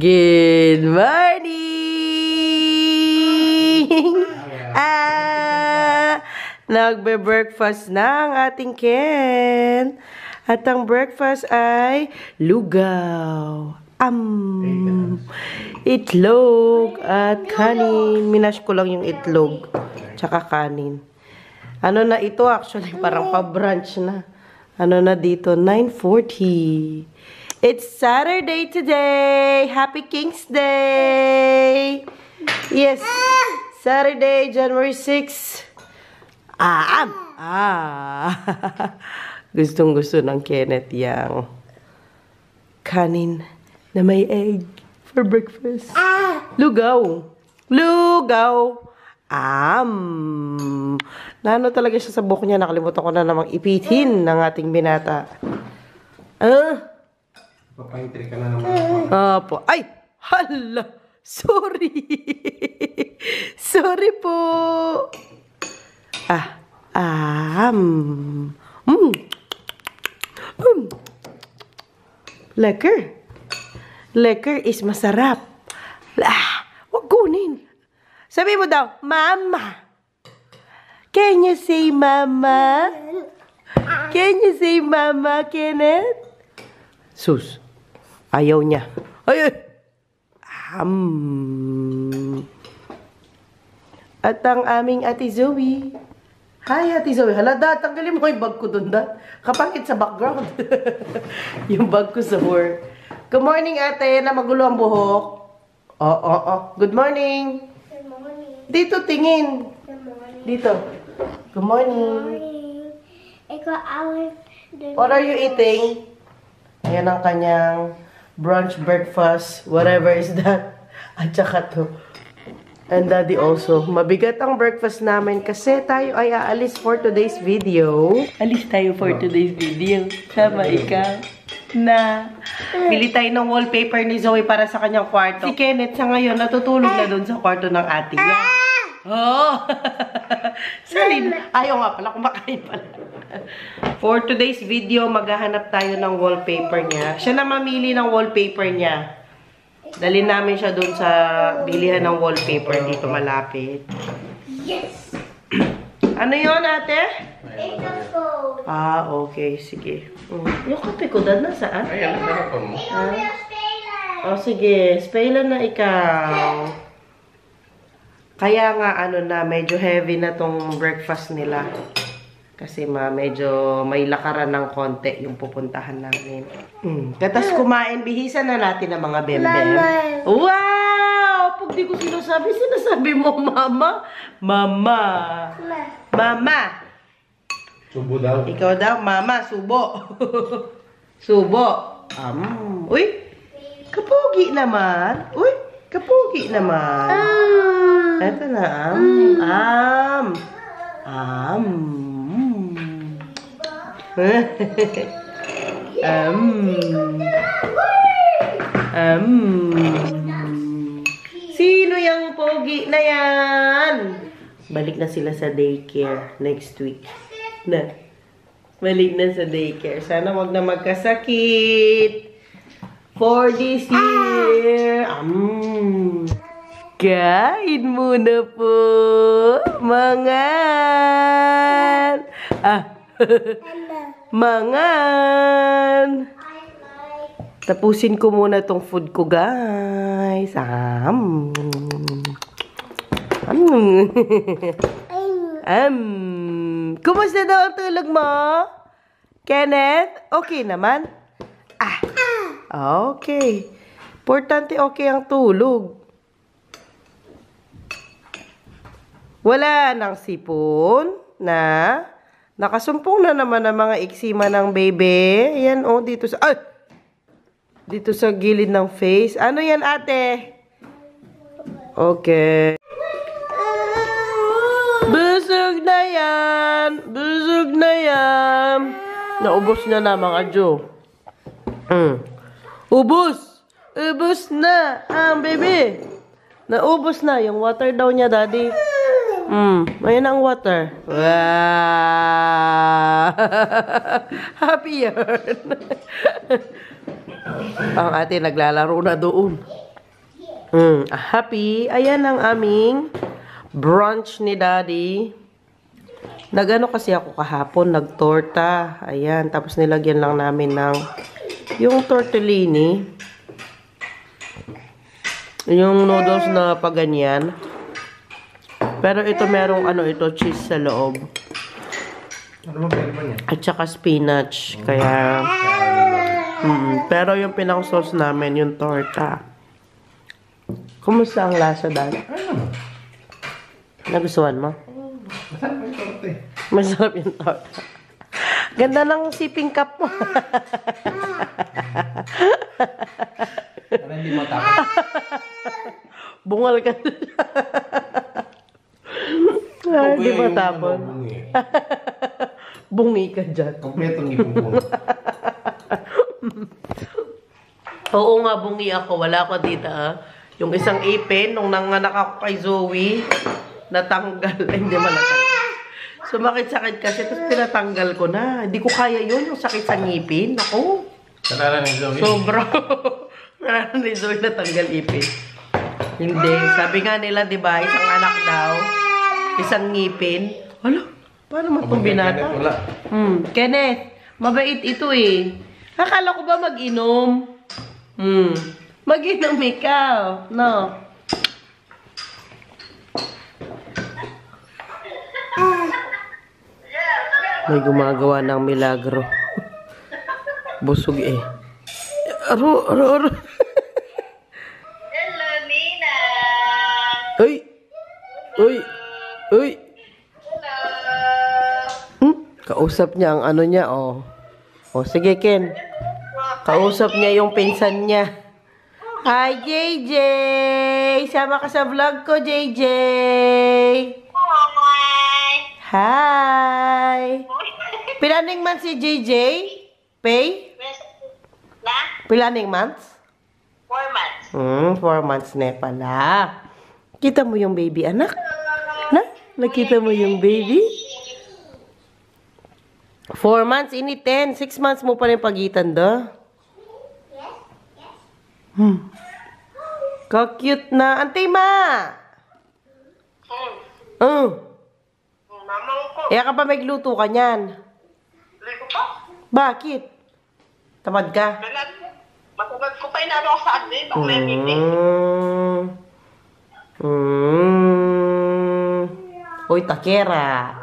Good morning! Nagbe-breakfast na ang ating Ken. At ang breakfast ay lugaw. Itlog at kanin. Minash ko lang yung itlog. Tsaka kanin. Ano na ito actually? Parang pa-brunch na. Ano na dito? 9:40. It's Saturday today. Happy King's Day. Yes. Saturday, January 6. Gustong-gusto ng Kenneth yang kanin na may egg for breakfast. Lugaw. Lugaw. Nano talaga siya sa buhok niya. Nakalimutan ko na namang ipitin ng ating binata. Papahintry ka na naman. Po. Ay! Hala! Sorry! Sorry po! Lekker. Lekker is masarap. Wag kunin. Sabi mo daw, Mama. Can you say Mama? Can you say Mama, Kenneth? Sus. Ayaw niya. Ay! At ang aming Ate Zoe. Hi, Ate Zoe. Hala, tanggalin mo yung bag ko dun, kapangit sa background. Yung bag ko sa work. Good morning, ate, na magulo ang buhok. Good morning. Good morning. Dito, tingin. Good morning. Dito. Good morning. What are you eating? Ayan ang kanyang brunch, breakfast, whatever is that. At saka to. And daddy also. Mabigat ang breakfast namin kasi tayo ay aalis for today's video. Alis tayo for today's video. Sama ikaw. Bili tayo ng wallpaper ni Zoe para sa kanyang kwarto. Si Kenneth sa ngayon natutulog na doon sa kwarto ng ate niya. Salin. Ayaw nga pala, kumakain pala. For today's video, maghahanap tayo ng wallpaper niya. Siya na mamili ng wallpaper niya. Dalhin namin siya doon sa bilihan ng wallpaper dito malapit. Yes! Ano yun, ate? Ito. Okay. Sige. Yung kape ko, dad, nasaan? Ayan, ano mo? Sige. Spailan na ikaw. Kaya nga, medyo heavy na tong breakfast nila. Kasi medyo may lakaran ng konti yung pupuntahan namin. Katas kumain, bihisan na natin ang mga bembem. Wow! Pag di ko sinasabi mo, Mama. Mama. Mama. Subo daw. Ikaw daw, Mama, subo. Subo. Uy, kapugi naman. Uy, kapugi naman. Eto na, Sino yung pogi na yan? Balik na sila sa daycare next week. Balik na sa daycare. Sana wag na magkasakit for this year. Kain muna po, mangan. Mangan. Tapusin ko muna tong food ko, guys. Kumusta daw ang tulog mo? Kenneth? Okay naman? Okay. Importante okay ang tulog. Wala nang sipon na nakasumpong na naman ang mga eksima ng bebe. Ayan, dito sa dito sa gilid ng face. Ano yan, ate? Okay. Busog na yan. Busog na yan. Naubos na na, mga Jo. Ubos. Ubos na ang bebe. Naubos na. Yung water daw niya, daddy. Ayan ang water. Wow! Happy yan. Ang ate naglalaro na doon. Happy. Ayan ang aming brunch ni Daddy. Nagano kasi ako kahapon, nagtorta. Ayan, tapos nilagyan lang namin ng yung tortellini. Yung noodles na paganyan. Pero ito merong ito, cheese sa loob. Ano ba niya? At saka spinach. Kaya, pero yung pinang-sauce namin, yung torta. Kumusta ang lasa, Dad? Nagustuhan mo? Masarap yung torte. Masarap yung torta. Ganda ng sipping cup mo. Para hindi matapos. Bungal ka. Hindi ba tapon? Bungi ka dyan. Kompletong ipupun. Oo nga, bungi ako. Wala ko dito, Yung isang ipin, nung nanganak ako kay Zoe, natanggal. Hindi man natanggal. Sumakit-sakit kasi, tapos tinatanggal ko na. Hindi ko kaya yun, yung sakit sa ngipin. Ako. Kalala ni Zoe. Sobra. Kalala ni Zoe natanggal ipin. Hindi. Sabi nga nila, di ba, isang anak daw, isang ngipin. Hala, paano mo itong binata? Wala. Kenneth, mabait ito eh. Akala ko ba mag-inom? Mag-inom ikaw. No. May gumagawa ng milagro. Busog eh. Aro. Hello, Nina. Uy. Hello. Kausap niya ang niya, oh. Oh, sige, Ken. Kausap niya yung pinsan niya. Hi, JJ! Sama ka sa vlog ko, JJ! Hi! Pilaning months si JJ? Pay? Na? Pilaning months? 4 months. 4 months na pala. Kita mo yung baby, anak? Na? Nakita mo yung baby? 4 months, ini 10. 6 months mo pa rin pagitan do. Ka-cute na. Antay, ma! Mamang ko. Kaya ka pa magluto ka niyan. Ligo pa? Bakit? Tamad ka? Matagad ko pa inaano ako sa admin. Baka may meeting. Uy, takera.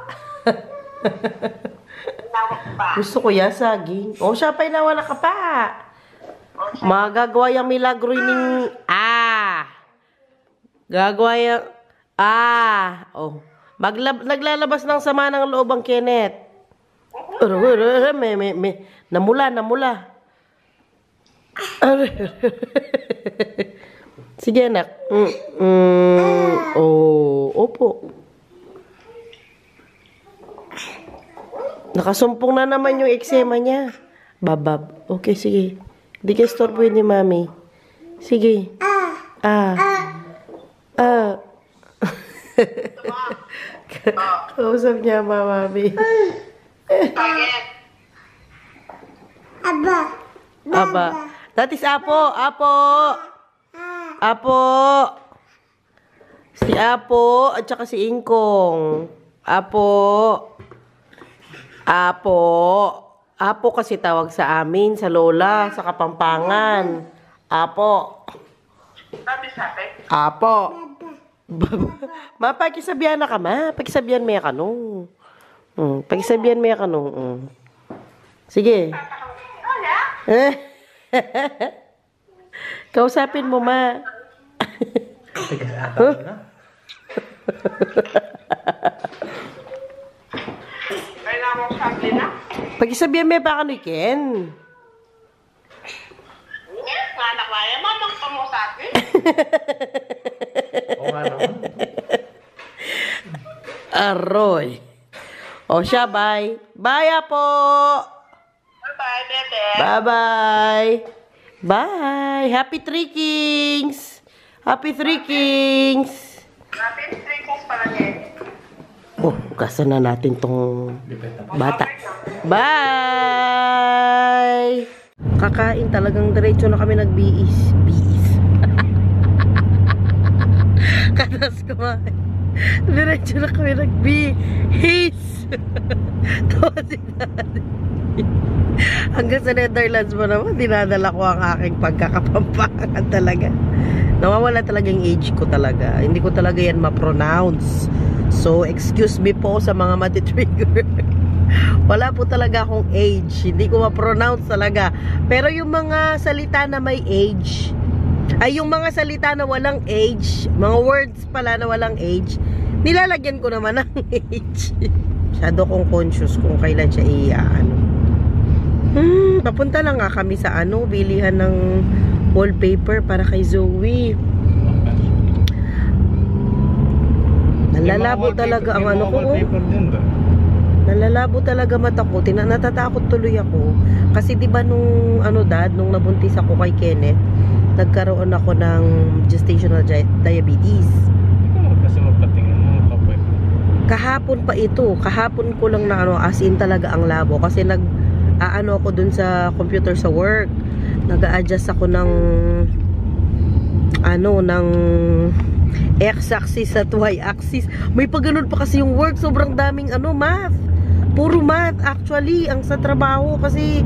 Tinawag ko pa. Gusto ko yan, saging. O, siya pa inawala ka pa. Magagawa yung milagro yung gagawa yung oh. Naglalabas ng sama ng loob ang Kenneth. Namula. Sige, anak. Opo. Nakasumpong na naman yung eksema niya. Babab. Okay, sige. Di ka istorbohin ni Mami. Sige. Kausap niya, Mami. Again. Aba. That is Apo. Apo. Si Apo at saka si Ingkong. Apo kasi tawag sa amin, sa lola, sa Kapampangan. Apo. Sabi sa akin. Apo. Ma, pakisabihan na ka, ma. Pakisabihan mo ka nung. Pakisabihan mo ka nung. Sige. Kausapin mo, ma. Kailangan ko sa akin na. Pakisabihan mo pa ka ni Ken. Anak kaya, mamang pa mo sa akin. O nga naman. Aroy. O siya, bye. Bye, Apo. Bye-bye, bebe. Bye-bye. Bye. Happy Three Kings. Happy Three Kings. Natin 3 calls pala niya. Oh, gasan na natin tong bata. Bye! Kakain talagang diretso na kami nagbiis. Biis. kumain. Diretso na kami nag-behave. Tawa si Daddy. Hanggang sa Netherlands mo naman, dinadala ko ang aking pagkakapampangan talaga. Nawawala talaga yung age ko talaga. Hindi ko talaga yan ma-pronounce. So, excuse me po sa mga matitrigger. Wala po talaga akong age. Hindi ko ma-pronounce talaga. Pero yung mga salita na may age, ay yung mga salita na walang age, mga words pala na walang age, nilalagyan ko naman ng age. Masyado kong conscious kung kailan siya i-ano. Papunta lang nga kami sa bilihan ng wallpaper para kay Zoe. Nalalabo talaga ang ano ko. Nalalabo talaga mata ko. Natatakot tuloy ako. Kasi diba nung dad, nung nabuntis ako kay Kenneth, nagkaroon ako ng gestational diabetes. Kasi mapatingin mo kapag. Kahapon pa ito. Kahapon ko lang na as in talaga ang labo. Kasi ako dun sa computer sa work. Nag-a-adjust ako ng x-axis at y-axis. May pagganon pa kasi yung work. Sobrang daming math. Puro math actually ang sa trabaho kasi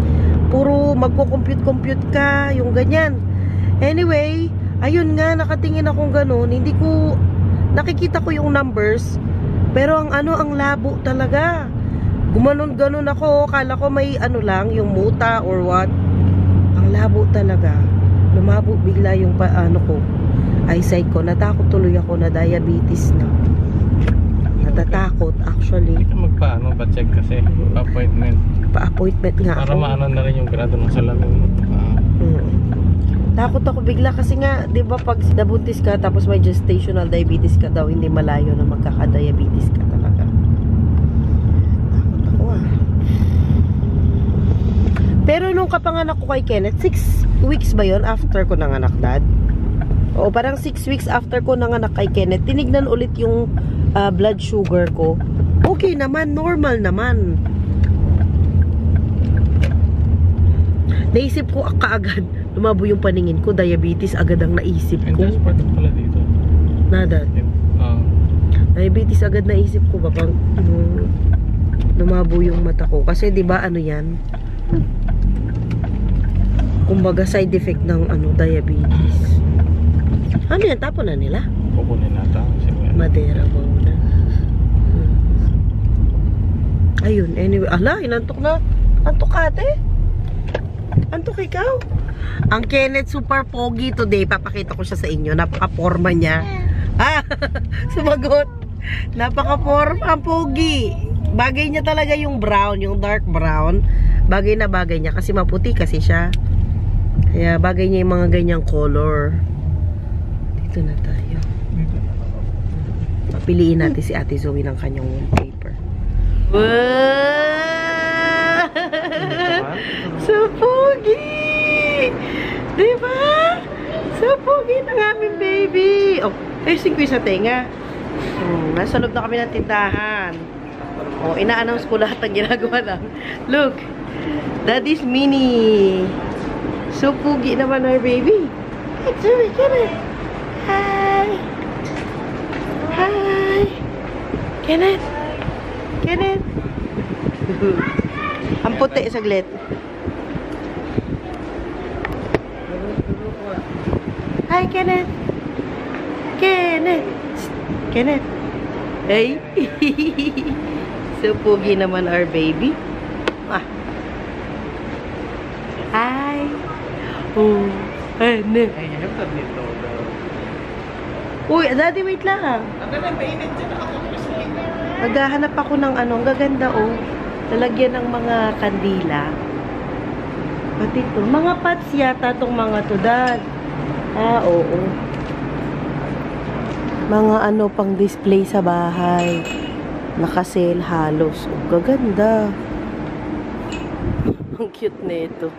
puro magko-compute ka, yung ganyan. Anyway, ayun nga, nakatingin akong ganon. Hindi ko nakikita ko yung numbers, pero ang labo talaga. Gumanon-ganon ako, kala ko may lang, yung muta or what. Ang labo talaga. Lumabo bigla yung ko, eyesight ko. Natakot tuloy ako na diabetes na. Natatakot actually. Hindi ka pa-check kasi pa-appointment. Pa-appointment nga para ako. maano na rin yung grado ng salamin mo. Takot ako bigla kasi nga, 'di ba, pag nabuntis ka tapos may gestational diabetes ka daw, hindi malayo na magkaka-diabetes ka talaga. Takot ako Pero nung kapanganak ko kay Kenneth, 6 weeks ba yon after ko nanganak, Dad? O parang 6 weeks after ko nanganak kay Kenneth, tinignan ulit yung blood sugar ko. Okay naman, normal naman. Naisip ko kaagad, lumabo yung paningin ko, diabetes agad ang naisip ko. And that's part of pala dito. Nada. Diabetes agad naisip ko ba pang lumabo yung mata ko. Kasi 'di ba yan? Kumbaga side effect ng diabetes. Ano yan? Tapon na nila? Kukunin nata. Madera ba na? Ayun, anyway. Ala, inantok na. Antok ate? Antok ikaw? Ang Kenneth super pogi today. Papakita ko siya sa inyo. Napaka-forma niya. Sumagot. Napaka-forma. Ang pogi. Bagay niya talaga yung brown, yung dark brown. Bagay na bagay niya. Kasi maputi kasi siya. Kaya bagay niya yung mga ganyang color. Dito na tayo. Papiliin natin si Ate Zoe ng kanyang wallpaper. Wow! So pogi! Diba? So pogi ng aming baby! Oh, facing ko sa tenga. Nasa loob na kami ng tindahan. Oh, ina-announce ko lahat ng ginagawa lang. Look! Daddy's mini! So pogi naman our baby. Hey, Zoe, get it! Hi! Hi! Kenneth! Kenneth! Ang puti, saglit. Hi, Kenneth! Kenneth! Kenneth! Hey! So pogi naman our baby. Hi! Oh! Kenneth! Ay, you have that dito. Uy, Daddy, wait lang. Maghahanap ako ng ang gaganda lalagyan ng mga kandila. Pati ito. Mga pots yata itong mga to, Dad. Oo. Mga pang display sa bahay. Naka-sale halos. Gaganda. Ang cute na ito.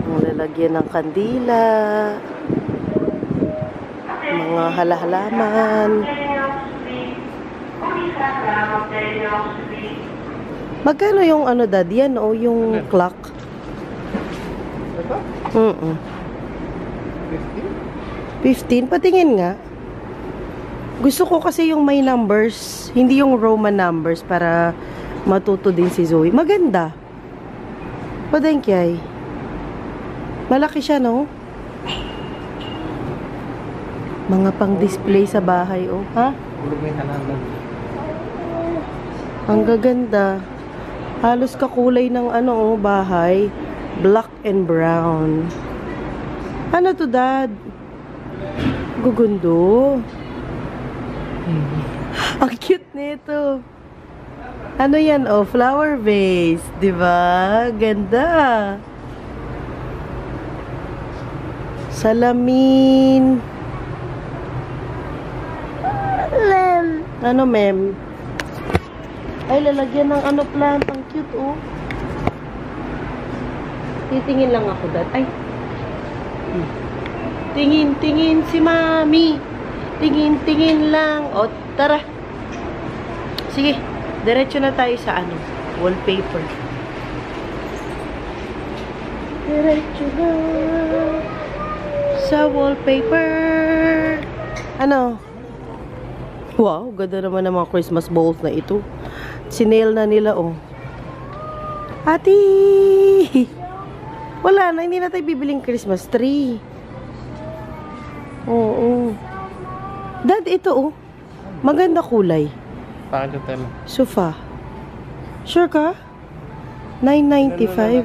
Ang lalagyan ng kandila. Mga halahalaman. Magkano yung Dad? Yan yung clock? 15? Patingin nga. Gusto ko kasi yung may numbers, hindi yung Roman numbers para matuto din si Zoe. Maganda. Padengkyay. Malaki siya, no? Mga pang-display sa bahay, oh. Ha? Ang gaganda. Halos kakulay ng ano, oh, bahay. Black and brown. Ano to, Dad? Gugundo. Ang cute nito. Ano yan, oh? Flower vase. Diba? Ganda. Salamin. Ma'am. Ano, ma'am? Ay, lalagyan ng ano plant. Ang cute, oh. Titingin lang ako, Dad. Ay. Tingin si Mami. Tingin lang. O, tara. Sige, diretso na tayo sa ano, wallpaper. Diretso na sa wallpaper. Ano? Wow, ganda naman ng mga Christmas balls na ito. Sinail na nila, oh. Ati! Wala na, hindi na tayo bibiling Christmas tree. Oo. Dad, ito, oh. Maganda kulay. Bakit yung tema? Sofa. Sure ka? $9.95.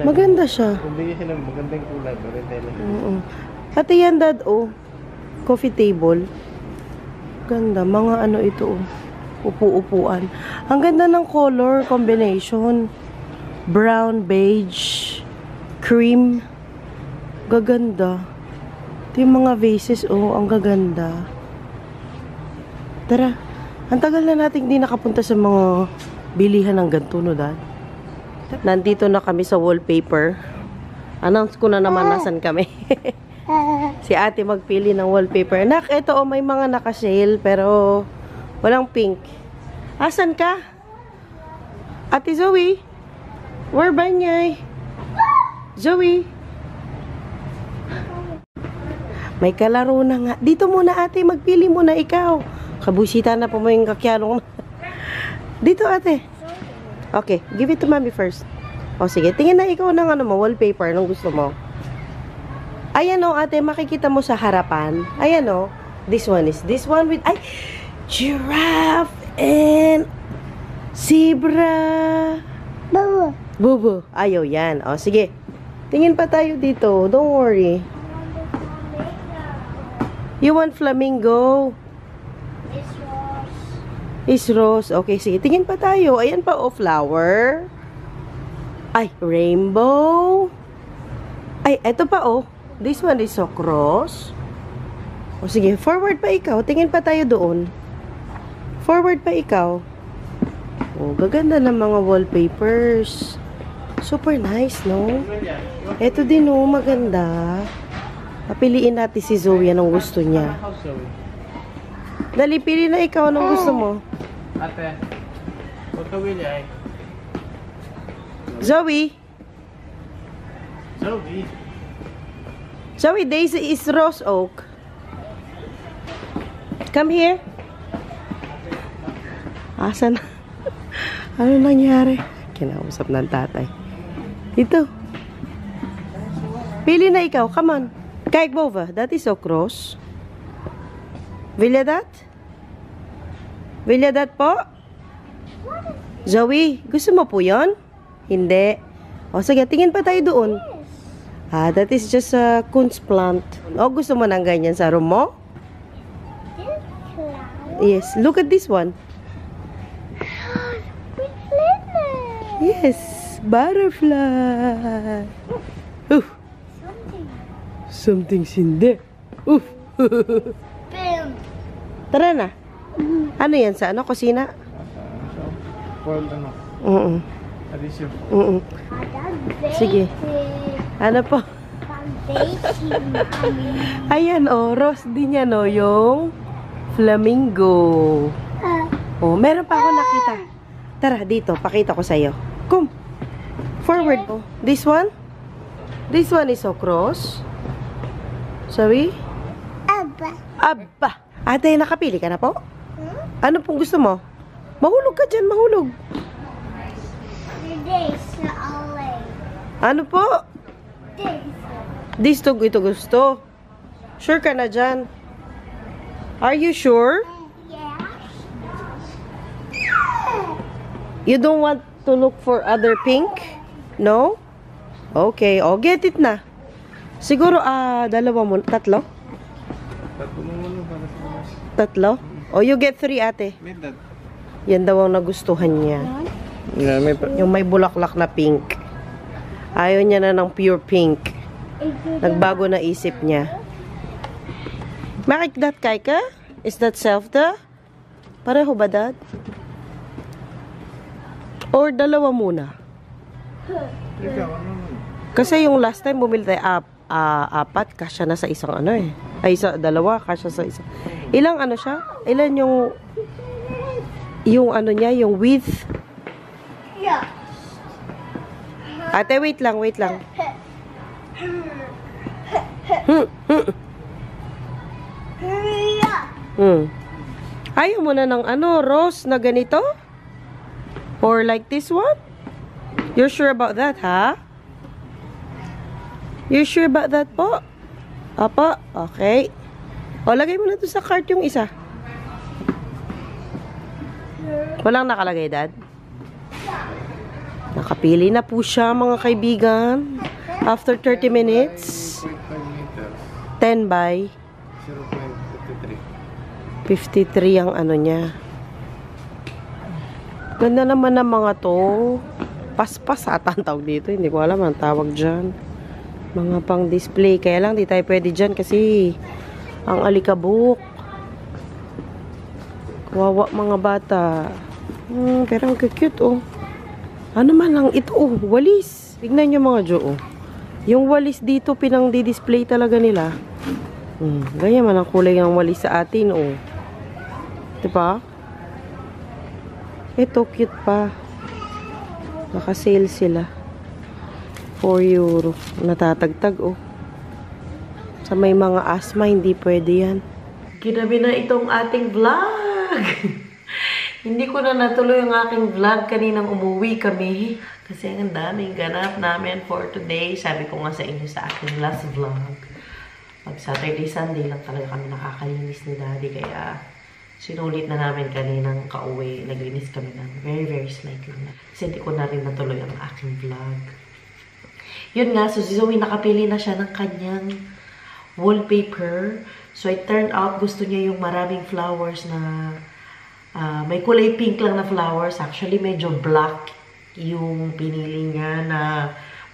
Maganda siya. Hindi siya ng magandang kulay. Oo. Pati yan, Dad, oh. Coffee table. Ganda. Mga ano ito, oh. Upu-upuan. Ang ganda ng color combination. Brown, beige, cream. Gaganda. Ito yung mga vases, oh. Ang gaganda. Tara. Ang tagal na nating di nakapunta sa mga bilihan ng ganito, no, Dad? Nandito na kami sa wallpaper. Announce ko na naman nasan kami. Si ate magpili ng wallpaper. Nak, ito, oh, may mga naka-sale, pero walang pink. Asan ka? Ate Zoe? Where ba niya? Zoe? May kalaro na nga. Dito muna, ate. Magpili muna ikaw. Kabusita na po mo yung kakyalong. Dito, ate. Okay. Give it to mommy first. O, sige. Tingin na ikaw ng ano mo, wallpaper. Anong gusto mo? Ayan, o, ate. Makikita mo sa harapan. Ayan, o. This one is this one with... Ay! Giraffe and zebra. Baba. Bubu. Ayaw yan. O, sige. Tingin pa tayo dito. Don't worry. You want flamingo? It's yours. Is rose. Okay, sige. Tingin pa tayo. Ayan pa, oh, flower. Ay, rainbow. Ay, eto pa, oh. This one is so cross. O, sige. Forward pa ikaw. Tingin pa tayo doon. Forward pa ikaw. Oh, gaganda ng mga wallpapers. Super nice, no? Eto din, oh. Maganda. Papiliin natin si Zoe anong gusto niya. Dali, pili na ikaw anong gusto mo. Ate, huwag ka Willie ay. Zoe! Zoe. Zoe, Daisy is rose oak. Come here. Asan? Ano nangyari? Kinausap ng tatay. Dito. Pili na ikaw. Come on. Kijk boven. Dat is ook roos. Wil je dat? Wil je dat po? Zoe, gusto mo po yun? Hindi. O sige, tingin pa tayo doon. Ah, that is just a Kunstplant. O, gusto mo ng ganyan sa room mo? Yes, look at this one. Yes, butterfly. Oof. Something's in there. Oof. Boom. Tara na. Ano yan? Sa ano? Kusina? Foil ano? Adhesive. Sige. Ano po? Ayan, oh. Rose din yan, oh. Yung flamingo. Oh, meron pa ako nakita. Tara, dito. Pakita ko sa'yo. Come. Forward po. This one? This one is so cross. Sabi? Aba. Aba! Ate, nakapili ka na po? Ano pong gusto mo? Mahulog ka dyan, mahulog. This away. Ano po? This. Ito gusto. Sure ka na dyan? Are you sure? Yes. You don't want to look for other pink? No? Okay, get it na. Siguro, dalawa mo, tatlo? Tatlo mo muna para sa labas. Tatlo? You get 3, ate. Made that. Yan daw ang nagustuhan niya. Yeah, may pa. Yung may bulaklak na pink. Ayaw niya na ng pure pink. Nagbago na isip niya. Bakit that, Kaika? Is that self-da? Pareho ba, Dad? Or dalawa muna? Ikaw, ano naman? Kasi yung last time bumili tayo 4, kasya na sa isang ano eh. Ay, dalawa, kasya sa isang. Ilang ano siya? Ilan yung ano niya, yung width? Yeah. Ate, wait lang. Yeah. Ayaw mo na ng ano, rose na ganito? Or like this one? You're sure about that, ha? You're sure about that po? Apa? Okay. O, lagay mo na to sa cart yung isa. Walang nakalagay, Dad? Nakapili na po siya, mga kaibigan. After 30 minutes. 0.5 meters. 10 by 0.53. 53 ang ano niya. Ganda naman ng mga to. Paspas ata ang tawag dito. Hindi ko alam ang tawag dyan. Mga pang display. Kaya lang di tayo pwede dyan kasi ang alikabok. Kawawa mga bata. Pero ang cute oh. Ano man lang ito oh. Walis. Tignan nyo mga Jo oh. Yung walis dito pinang di-display talaga nila. Ganyan man ang kulay ng walis sa atin oh. Diba? Ito, cute pa. Naka-sale sila. 4 euro. Natatagtag, oh. Sa may mga asthma, hindi pwede yan. Ginabi na itong ating vlog. Hindi ko na natuloy ang aking vlog kaninang umuwi kami. Kasi ang daming ganap namin for today. Sabi ko nga sa inyo sa aking last vlog. Pag Saturday, Sunday lang talaga kami nakakalinis ni Daddy. Kaya sinulit na namin kaninang kauwi. Naglinis kami ng very slight lang. Kasi hindi ko na rin natuloy ang aking vlog. Yun nga, so si Zoe nakapili na siya ng kanyang wallpaper. So it turned out gusto niya yung maraming flowers na may kulay pink lang na flowers. Actually, medyo black yung pinili niya na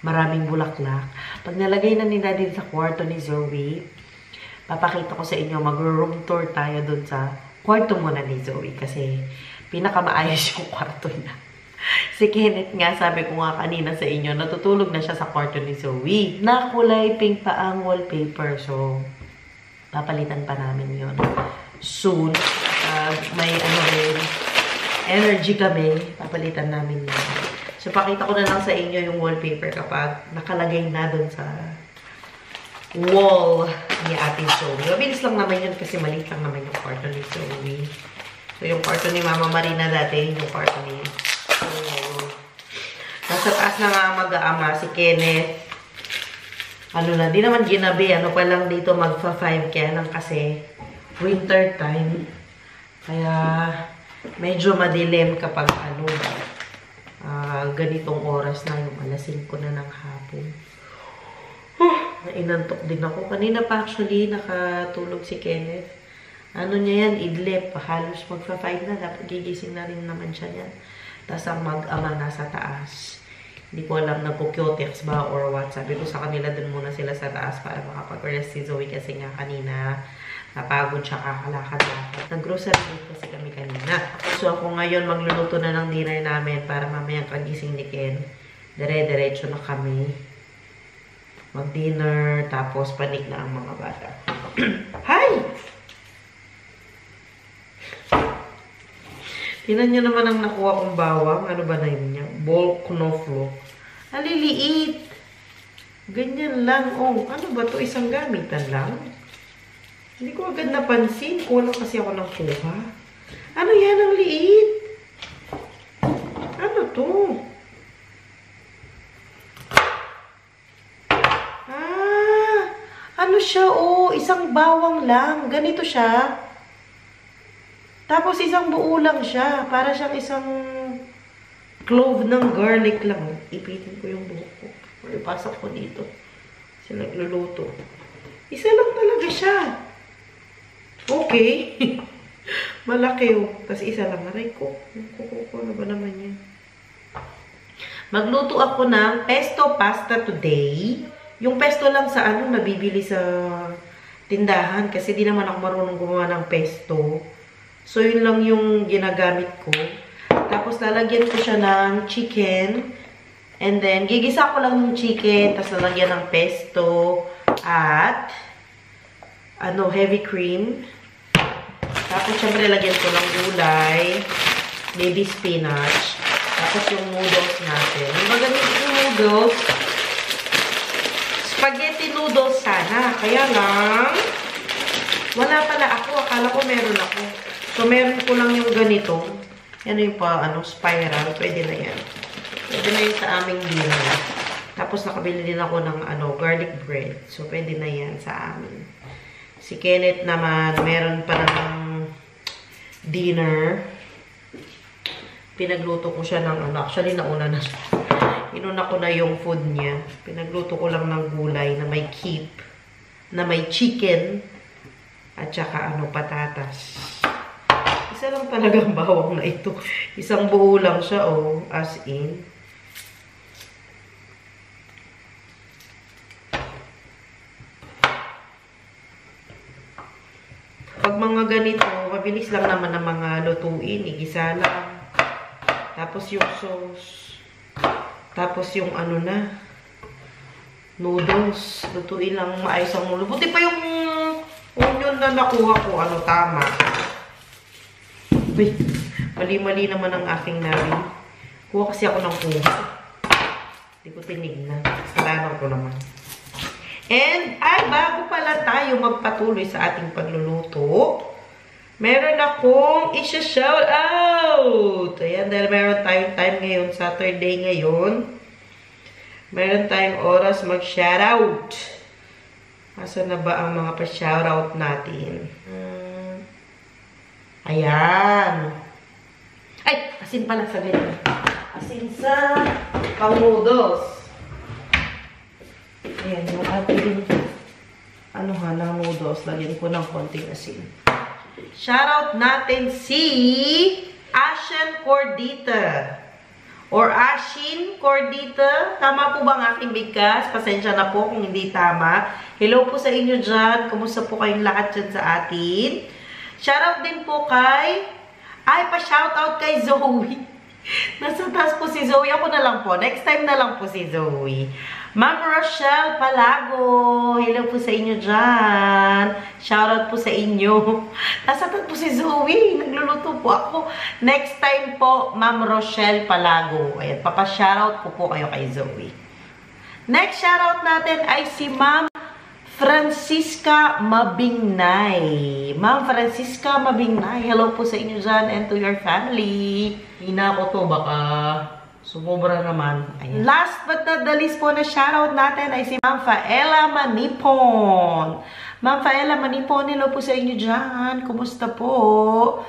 maraming bulaklak. Pag nalagay na ni Daddy sa kwarto ni Zoe, papakita ko sa inyo, mag-room tour tayo dun sa kwarto muna ni Zoe kasi pinakamaayos yung kwarto niya. Si Kenneth nga, sabi ko nga kanina sa inyo, natutulog na siya sa kwarto ni Zoe. Na kulay pink pa ang wallpaper. So, papalitan pa namin yun soon. May ano rin, energy kami. Papalitan namin yun. So, pakita ko na lang sa inyo yung wallpaper kapag nakalagay na dun sa wall ni Ate Zoe. Mabilis lang naman yun kasi maliit lang naman yung kwarto ni Zoe. So, yung kwarto ni Mama Marina dati, yung kwarto ni nasa taas na nga mag-aama si Kenneth. Ano na, di naman ginabi. Ano pa lang dito magfa-5 kaya lang kasi winter time. Kaya medyo madilim kapag ano, ganitong oras na yung alas 5 na ng hapon. Nainantok din ako. Kanina pa actually nakatulog si Kenneth. Ano niya yan, idlip. Halos magfa-5 na. Dapat gigising na rin naman siya yan. Tapos ang mag-ama nasa taas. Hindi ko alam, nagko-cutex ba or what. Sabi ko sa kanila, dun muna sila sa taas para makapag-rest si Zoe kasi nga kanina napagod siya kakalakad-lakad. Nag-grocery kasi kami kanina. So ako ngayon magluluto na ng dinner namin para mamayang kagising ni Ken. Dire-diretso na kami mag-dinner tapos panik na ang mga bata. Hi! Tinan nyo naman ang nakuha kong bawang. Ano ba na yun niya? Ball knoflook. Aliliit. Ganyan lang. Oh, ano ba to? Isang gamitan lang? Hindi ko agad napansin. Kulang kasi ako ng kuha. Ano yan? Ang liit. Ano to? Ano siya? Oh, isang bawang lang. Ganito siya. Tapos isang buo lang siya. Para siyang isang clove ng garlic lang. Ipitin ko yung buhok ko. Or ipasok ko dito. Kasi nagluluto. Isa lang talaga siya. Okay. Malaki oh. Tapos isa lang. Aray ko. Yung kuko ko. Ano ba naman yan? Magluto ako ng pesto pasta today. Yung pesto lang sa ano, nabibili sa tindahan. Kasi di naman ako marunong gumawa ng pesto. So, yun lang yung ginagamit ko. Tapos, lalagyan ko siya ng chicken. And then, gigisa ko lang yung chicken. Tapos, lalagyan ng pesto. At, ano, heavy cream. Tapos, syempre, lalagyan ko ng gulay. Baby spinach. Tapos, yung noodles natin. Yung magagamitin yung noodles, spaghetti noodles sana. Kaya lang, wala pala ako. Akala ko meron ako. So, meron ko lang yung ganito. Yan yung pa, ano, spiral. Pwede na yan. Pwede na yun sa aming dinner. Tapos, nakabili din ako ng, ano, garlic bread. So, pwede na yan sa amin. Si Kenneth naman, meron pa ng dinner. Pinagluto ko siya ng, ano, actually, nauna na siya. Inuna ko na yung food niya. Pinagluto ko lang ng gulay na may keep, na may chicken, at saka, ano, patatas. Isa lang talagang bawang na ito. Isang buo lang siya, oh. As in. Pag mga ganito, mabilis lang naman ang mga lutuin. Igisa lang. Tapos yung sauce. Tapos yung ano na. Noodles. Lutuin lang maayos ang noodles. Buti pa yung onion na nakuha ko. Ano, tama. Uy, mali-mali naman ang aking namin. Kuha kasi ako ng kuha. Hindi ko tinignan. Kasalanan ko naman. And, ay, bago pala tayo magpatuloy sa ating pagluluto, meron akong isa-shout out. Ayan, dahil meron tayong time ngayon, Saturday ngayon. Meron tayong oras mag-shout out. Asa na ba ang mga pa-shout out natin? Ayan. Ay, asin pala sa ganyan. Asin sa pang-noodles. Ayan, yung ating ano ha, ng noodles. Lagyan ko ng konting asin. Shoutout natin si Ashen Cordita. Or Ashin Cordita. Tama po ba ang aking bigkas? Pasensya na po kung hindi tama. Hello po sa inyo dyan. Kumusta po kayong lahat dyan sa atin? Shoutout din po kay, ay, pa-shoutout kay Zoe. Nasa taas po si Zoe. Ako na lang po. Next time na lang po si Zoe. Ma'am Rochelle Palago. Hello po sa inyo dyan. Shoutout po sa inyo. Nasa taas po si Zoe. Nagluluto po ako. Next time po, Ma'am Rochelle Palago. Ayan, papa-shoutout po kayo kay Zoe. Next shoutout natin ay si Ma'am Francisca Mabingnay. Ma'am Francisca Mabingnay, hello po sa inyo dyan and to your family. Hina ko to, baka sumobra naman. Ayan. Last but not the least po na shoutout natin ay si Ma'am Faela Manipon. Ma'am Faela Manipon, hello po sa inyo dyan. Kumusta po?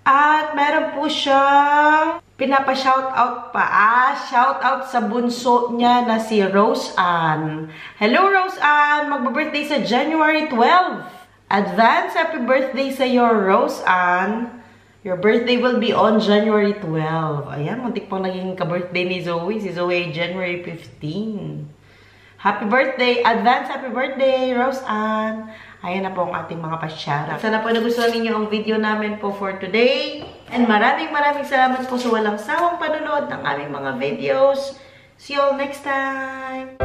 At meron po siyang pinapa-shoutout pa. Shoutout sa bunso niya na si Rose Ann. Hello, Rose Ann! Magbe-birthday sa January 12. Advance happy birthday sa your Rose Ann. Your birthday will be on January 12. Ayan, muntik pang naging ka-birthday ni Zoe. Si Zoe, January 15. Happy birthday! Advance happy birthday, Rose Ann! Ayan na po ang ating mga pa-shoutout. Sana po nagustuhan ninyo ang video namin po for today. And maraming salamat po sa walang sawang panonood ng aming mga videos. See you all next time!